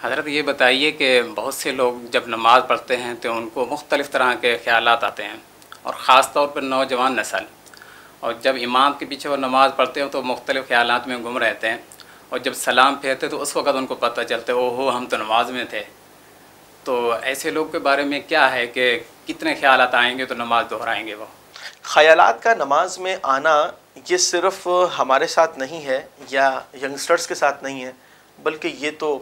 حضرت یہ بتائیے کہ بہت سے لوگ جب نماز پڑھتے ہیں تو ان کو مختلف طرح کے خیالات آتے ہیں، اور خاص طور پر نوجوان نسل، اور جب امام کے پیچھے وہ نماز پڑھتے ہو تو مختلف خیالات میں گم رہتے ہیں، اور جب سلام پھیرتے تو اس وقت ان کو پتہ چلتا ہے اوہو ہم تو نماز میں تھے۔ تو ایسے لوگ کے بارے میں کیا ہے کہ کتنے خیالات آئیں گے تو نماز دہرائیں گے وہ؟ خیالات کا نماز میں آنا یہ صرف ہمارے ساتھ نہیں ہے یا ینگسٹرز کے ساتھ نہیں ہے، بلکہ یہ تو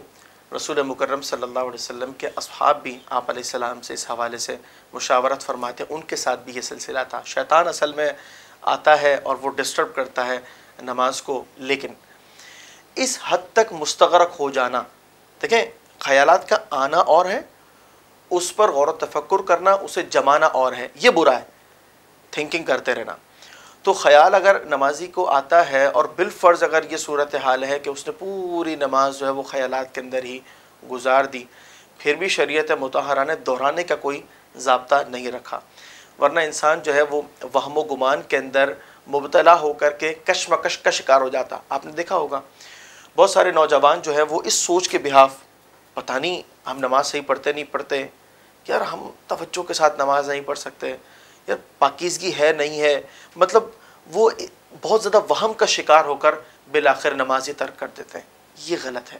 رسول مکرم صلی اللہ علیہ وسلم کے اصحاب بھی آپ علیہ السلام سے اس حوالے سے مشاورت فرماتے ہیں، ان کے ساتھ بھی یہ سلسلہ تھا۔ شیطان اصل میں آتا ہے اور وہ ڈسٹرب کرتا ہے نماز کو، لیکن اس حد تک مستغرق ہو جانا، دیکھیں خیالات کا آنا اور ہے، اس پر غور و تفکر کرنا، اسے جمانا اور ہے، یہ برا ہے، تھنکنگ کرتے رہنا۔ تو خیال اگر نمازی کو آتا ہے اور بالفرض اگر یہ صورتحال ہے کہ اس نے پوری نماز جو ہے وہ خیالات کے اندر ہی گزار دی، پھر بھی شریعت مطہرہ نے دہرانے کا کوئی ضابطہ نہیں رکھا، ورنہ انسان جو ہے وہ وہم و گمان کے اندر مبتلا ہو کر کے کشمکش کا شکار ہو جاتا۔ آپ نے دیکھا ہوگا بہت سارے نوجوان جو ہے وہ اس سوچ کے بہاف، پتہ نہیں ہم نماز صحیح پڑھتے نہیں پڑھتے، یار ہم توجہ کے ساتھ نماز نہیں پڑھ سکتے، یار پاکیزگی ہے نہیں ہے، مطلب وہ بہت زیادہ وہم کا شکار ہو کر بالآخر نماز ترک کر دیتے ہیں۔ یہ غلط ہے۔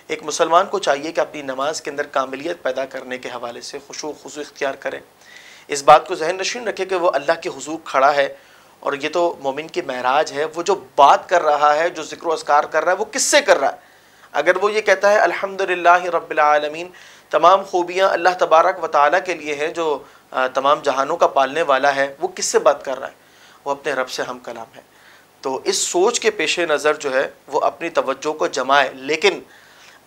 ایک مسلمان کو چاہیے کہ اپنی نماز کے اندر کاملیت پیدا کرنے کے حوالے سے خشوع و خضوع اختیار کرے، اس بات کو ذہن نشین رکھے کہ وہ اللہ کے حضور کھڑا ہے، اور یہ تو مومن کی معراج ہے، وہ جو بات کر رہا ہے، جو ذکر و اذکار کر رہا ہے، وہ کس سے کر رہا ہے؟ اگر وہ یہ کہتا ہے الحمدللہ رب العالمین، تمام خوبیاں اللہ تبارک و تعالیٰ کے لیے ہیں جو تمام جہانوں کا پالنے والا ہے، وہ کس سے بات کر رہا ہے؟ وہ اپنے رب سے ہم کلام ہے۔ تو اس سوچ کے پیش نظر جو ہے وہ اپنی توجہ کو جمائے، لیکن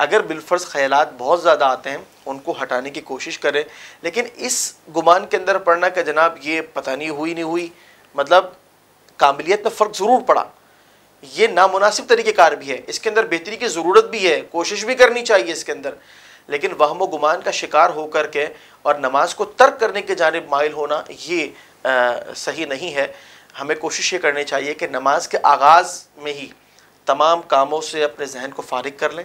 اگر بالفرض خیالات بہت زیادہ آتے ہیں ان کو ہٹانے کی کوشش کرے، لیکن اس گمان کے اندر پڑنا کہ جناب یہ پتہ نہیں ہوئی نہیں ہوئی، مطلب کاملیت میں فرق ضرور پڑا، یہ نامناسب طریقہ کار بھی ہے، اس کے اندر بہتری کی ضرورت بھی ہے، کوشش بھی کرنی چاہیے اس کے اندر، لیکن وہم و گمان کا شکار ہو کر کے اور نماز کو ترک کرنے کے جانب مائل ہونا یہ صحیح نہیں ہے۔ ہمیں کوشش یہ کرنی چاہیے کہ نماز کے آغاز میں ہی تمام کاموں سے اپنے ذہن کو فارغ کر لیں،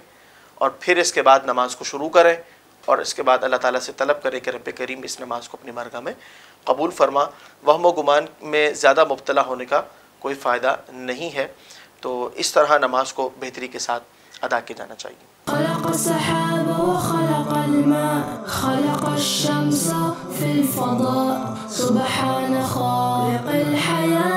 اور پھر اس کے بعد نماز کو شروع کریں، اور اس کے بعد اللہ تعالیٰ سے طلب کریں کہ رب کریم اس نماز کو اپنی بارگاہ میں قبول فرما۔ وہم و گمان میں زیادہ مبتلا ہونے کا کوئی فائدہ نہیں ہے، تو اس طرح نماز کو بہتری کے ساتھ ادا کیا جانا چاہیے۔ خلق السحاب وخلق الماء خلق الشمس في الفضاء سبحان خالق الحياة